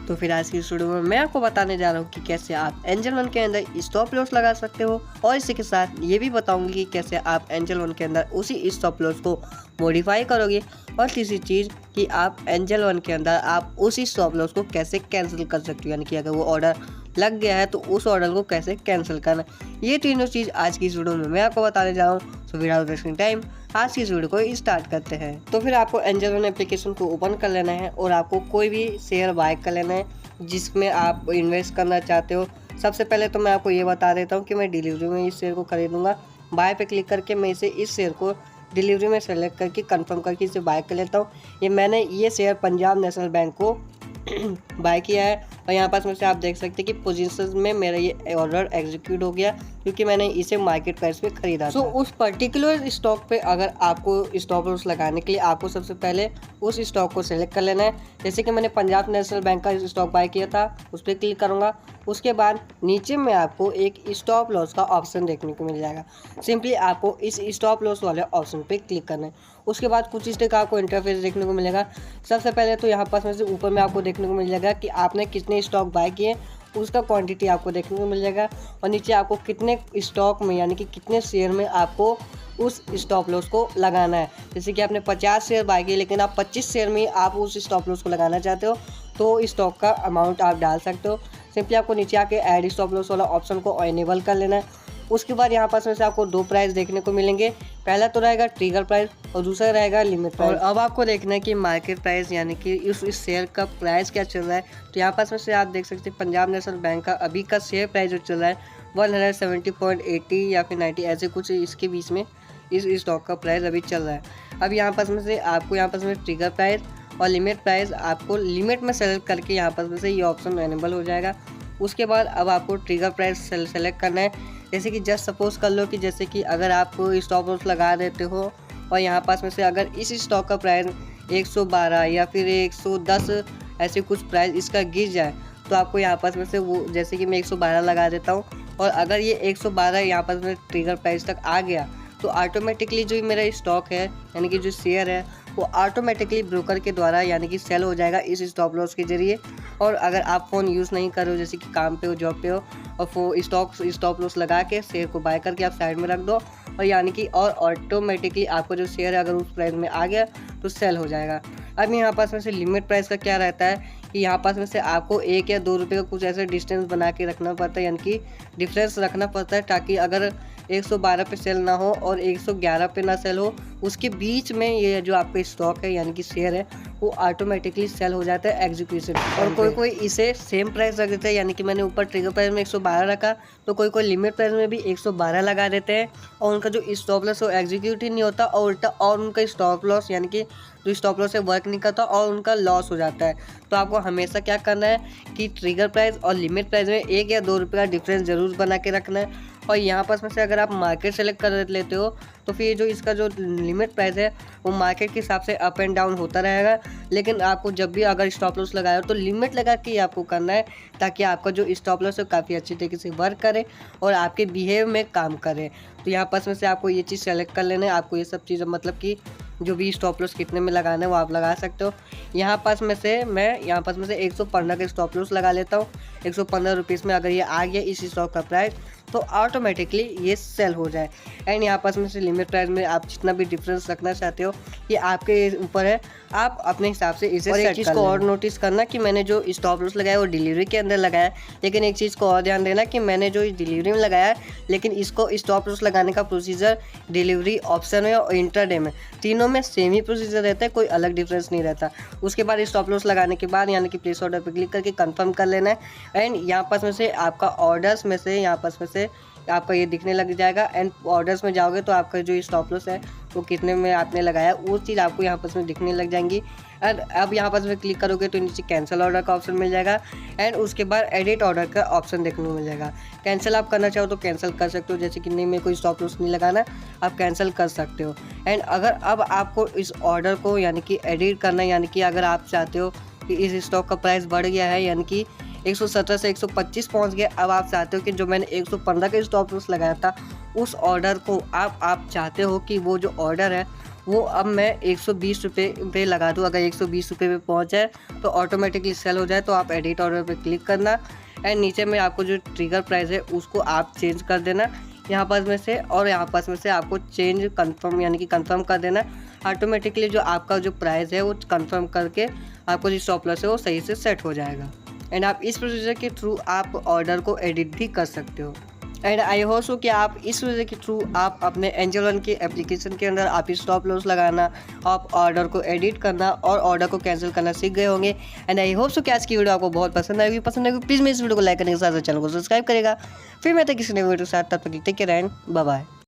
तो फिर आज की इस वीडियो में मैं आपको बताने जा रहा हूँ कि कैसे आप एंजल वन के अंदर स्टॉप लॉस लगा सकते हो, और इसी के साथ ये भी बताऊंगी कि कैसे आप एंजल वन के अंदर उसी स्टॉप लॉस को मॉडिफाई करोगे। और तीसरी चीज़ कि आप एंजल वन के अंदर आप उसी स्टॉप लॉस को कैसे कैंसिल कर सकते हो, यानी कि अगर वो ऑर्डर लग गया है तो उस ऑर्डर को कैसे कैंसिल करना। ये तीनों चीज़ आज की इस वीडियो में मैं आपको बताने जा रहा हूँ। सो विदाउट वेस्टिंग टाइम आज की इस वीडियो को स्टार्ट करते हैं। तो फिर आपको एंजल वन एप्लीकेशन को ओपन कर लेना है और आपको कोई भी शेयर बाय कर लेना है जिसमें आप इन्वेस्ट करना चाहते हो। सबसे पहले तो मैं आपको ये बता देता हूँ कि मैं डिलीवरी में इस शेयर को खरीदूंगा। बाय पे क्लिक करके मैं इस शेयर को डिलीवरी में सेलेक्ट करके कंफर्म करके इसे बाय कर लेता हूँ। मैंने ये शेयर पंजाब नेशनल बैंक को बाय किया है और यहाँ पास में से आप देख सकते हैं कि पोजीशंस में मेरा ये ऑर्डर एग्जीक्यूट हो गया क्योंकि मैंने इसे मार्केट प्राइस पे खरीदा था। उस पर्टिकुलर स्टॉक पे अगर आपको स्टॉप लॉस लगाने के लिए आपको सबसे पहले उस स्टॉक को सिलेक्ट कर लेना है। जैसे कि मैंने पंजाब नेशनल बैंक का स्टॉक बाय किया था, उस पर क्लिक करूँगा। उसके बाद नीचे में आपको एक स्टॉप लॉस का ऑप्शन देखने को मिल जाएगा। सिंपली आपको इस स्टॉप लॉस वाले ऑप्शन पे क्लिक करना है। उसके बाद कुछ इस तरह का आपको इंटरफेस देखने को मिलेगा। सबसे पहले तो यहाँ पास में से ऊपर में आपको देखने को मिल जाएगा कि आपने कितने स्टॉक बाय किए, उसका क्वांटिटी आपको देखने को मिल जाएगा। और नीचे आपको कितने स्टॉक में यानी कि कितने शेयर में आपको उस स्टॉप लॉस को लगाना है। जैसे कि आपने 50 शेयर बाय किए लेकिन आप 25 शेयर में आप उस स्टॉप लॉस को लगाना चाहते हो तो स्टॉक का अमाउंट आप डाल सकते हो। सिंपली आपको नीचे आके ऐड स्टॉप लॉस वाला ऑप्शन को इनेबल कर लेना है। उसके बाद यहाँ पास में से आपको दो प्राइस देखने को मिलेंगे। पहला तो रहेगा ट्रिगर प्राइस और दूसरा रहेगा लिमिट प्राइस। और अब आपको देखना है कि मार्केट प्राइस यानी कि इस शेयर का प्राइस क्या चल रहा है। तो यहाँ पास में से आप देख सकते हैं पंजाब नेशनल बैंक का अभी का शेयर प्राइस जो चल रहा है 170.80 या फिर 90 ऐसे कुछ इसके बीच में इस स्टॉक का प्राइस अभी चल रहा है। अब यहाँ पास में से आपको यहाँ पास में ट्रिगर प्राइस और लिमिट प्राइस आपको लिमिट में सेलेक्ट करके यहाँ पास में से ये ऑप्शन एनेबल हो जाएगा। उसके बाद अब आपको ट्रिगर प्राइस सेलेक्ट करना है। जैसे कि जस्ट सपोज कर लो कि जैसे कि अगर आप स्टॉप लॉस लगा देते हो और यहाँ पास में से अगर इस स्टॉक का प्राइस 112 या फिर 110 ऐसे कुछ प्राइस इसका गिर जाए तो आपको यहाँ पास में से वो जैसे कि मैं 112 लगा देता हूँ और अगर ये 112 यहाँ पास में ट्रिगर प्राइस तक आ गया तो ऑटोमेटिकली जो मेरा स्टॉक है यानी कि जो शेयर है वो ऑटोमेटिकली ब्रोकर के द्वारा यानी कि सेल हो जाएगा इस स्टॉप लॉस के जरिए। और अगर आप फ़ोन यूज़ नहीं कर रहे हो जैसे कि काम पे हो, जॉब पे हो, और स्टॉप लॉस लगा के शेयर को बाय करके आप साइड में रख दो और यानी कि और ऑटोमेटिकली आपको जो शेयर है अगर उस प्राइस में आ गया तो सेल हो जाएगा। अब यहाँ पास में से लिमिट प्राइस का क्या रहता है कि यहाँ पास में से आपको 1 या 2 रुपये का कुछ ऐसा डिस्टेंस बना के रखना पड़ता है, यानी कि डिफरेंस रखना पड़ता है ताकि अगर 112 पे सेल ना हो और 111 पे ना सेल हो, उसके बीच में ये जो आपका स्टॉक है यानी कि शेयर है वो ऑटोमेटिकली सेल हो जाता है एग्जीक्यूशन। और कोई इसे सेम प्राइस रख देता है, यानी कि मैंने ऊपर ट्रिगर प्राइस में 112 रखा तो कोई लिमिट प्राइस में भी 112 लगा देते हैं और उनका जो स्टॉप लॉस वो एग्जीक्यूट ही नहीं होता और उल्टा और उनका स्टॉप लॉस यानी कि जो स्टॉप लॉस से वर्क नहीं करता और उनका लॉस हो जाता है। तो आपको हमेशा क्या करना है कि ट्रिगर प्राइस और लिमिट प्राइस में 1 या 2 रुपये का डिफरेंस ज़रूर बना के रखना है। और यहाँ पास में से अगर आप मार्केट सेलेक्ट कर लेते हो तो फिर जो इसका जो लिमिट प्राइस है वो मार्केट के हिसाब से अप एंड डाउन होता रहेगा। लेकिन आपको जब भी अगर स्टॉप लॉस लगाया हो तो लिमिट लगा के ही आपको करना है ताकि आपका जो स्टॉप लॉस है काफ़ी अच्छी तरीके से वर्क करे और आपके बिहेव में काम करे। तो यहाँ पास में से आपको ये चीज़ सेलेक्ट कर लेना है। आपको ये सब चीज़ मतलब कि जो भी स्टॉप लॉस कितने में लगाना है वो आप लगा सकते हो। यहाँ पास में से मैं 115 का स्टॉप लॉस लगा लेता हूँ। 115 रुपीज़ में अगर ये आ गया इस स्टॉक का प्राइस तो ऑटोमेटिकली ये सेल हो जाए। एंड यहाँ पास में से लिमिट प्राइस में आप जितना भी डिफरेंस रखना चाहते हो ये आपके ऊपर है, आप अपने हिसाब से इसे सेट कर लेना। एक चीज़ को और नोटिस करना कि मैंने जो स्टॉप लॉस लगाया वो डिलीवरी के अंदर लगाया, लेकिन एक चीज़ को और ध्यान देना कि मैंने जो डिलीवरी में लगाया लेकिन इसको स्टॉप लॉस लगाने का प्रोसीजर डिलीवरी ऑप्शन में और इंटरडे में तीनों में सेम ही प्रोसीजर रहता है, कोई अलग डिफरेंस नहीं रहता। उसके बाद स्टॉप लॉस लगाने के बाद यानी कि प्लेस ऑर्डर पर क्लिक करके कंफर्म कर लेना है। एंड यहाँ पास में से आपका ऑर्डर्स में से यहाँ पास में से आपका ये दिखने लग जाएगा। एंड ऑर्डर्स में जाओगे तो आपका जो स्टॉप लॉस है वो कितने में आपने लगाया वो चीज़ आपको यहाँ पास में दिखने लग जाएंगी। एंड अब यहाँ पास में क्लिक करोगे तो नीचे कैंसिल ऑर्डर का ऑप्शन मिल जाएगा एंड उसके बाद एडिट ऑर्डर का ऑप्शन देखने को मिल जाएगा। कैंसिल आप करना चाहो तो कैंसिल कर सकते हो, जैसे कि नहीं मेरे को स्टॉप लॉस नहीं लगाना, आप कैंसिल कर सकते हो। एंड अगर अब आपको इस ऑर्डर को यानी कि एडिट करना है, यानी कि अगर आप चाहते हो कि इस स्टॉक का प्राइस बढ़ गया है यानी कि 117 से 125 पहुंच गया, अब आप चाहते हो कि जो मैंने 115 का स्टॉप लॉस लगाया था उस ऑर्डर को आप चाहते हो कि वो जो ऑर्डर है वो अब मैं 120 रुपये पे लगा दूँ। अगर 120 रुपये पे पहुँच जाए तो ऑटोमेटिकली सेल हो जाए, तो आप एडिट ऑर्डर पे क्लिक करना एंड नीचे में आपको जो ट्रिगर प्राइस है उसको आप चेंज कर देना यहाँ पास में से, और यहाँ पास में से आपको चेंज कंफर्म यानी कि कंफर्म कर देना। ऑटोमेटिकली जो आपका जो प्राइस है वो कंफर्म करके आपको जो स्टॉप लॉस है वो सही से सेट हो जाएगा। एंड आप इस प्रोसीजर के थ्रू आप ऑर्डर को एडिट भी कर सकते हो। एंड आई होप सो कि आप इस वजह के थ्रू आप अपने एंजल वन के एप्लीकेशन के अंदर आप स्टॉप लॉस लगाना, आप ऑर्डर को एडिट करना और ऑर्डर को कैंसिल करना सीख गए होंगे। एंड आई होप सो कि आज की वीडियो आपको बहुत पसंद आएगी। प्लीज़ मेरे इस वीडियो को लाइक करने के साथ चैनल को सब्सक्राइब करेगा। फिर मैं किसी नए वीडियो के साथ, तब तक take care and bye bye.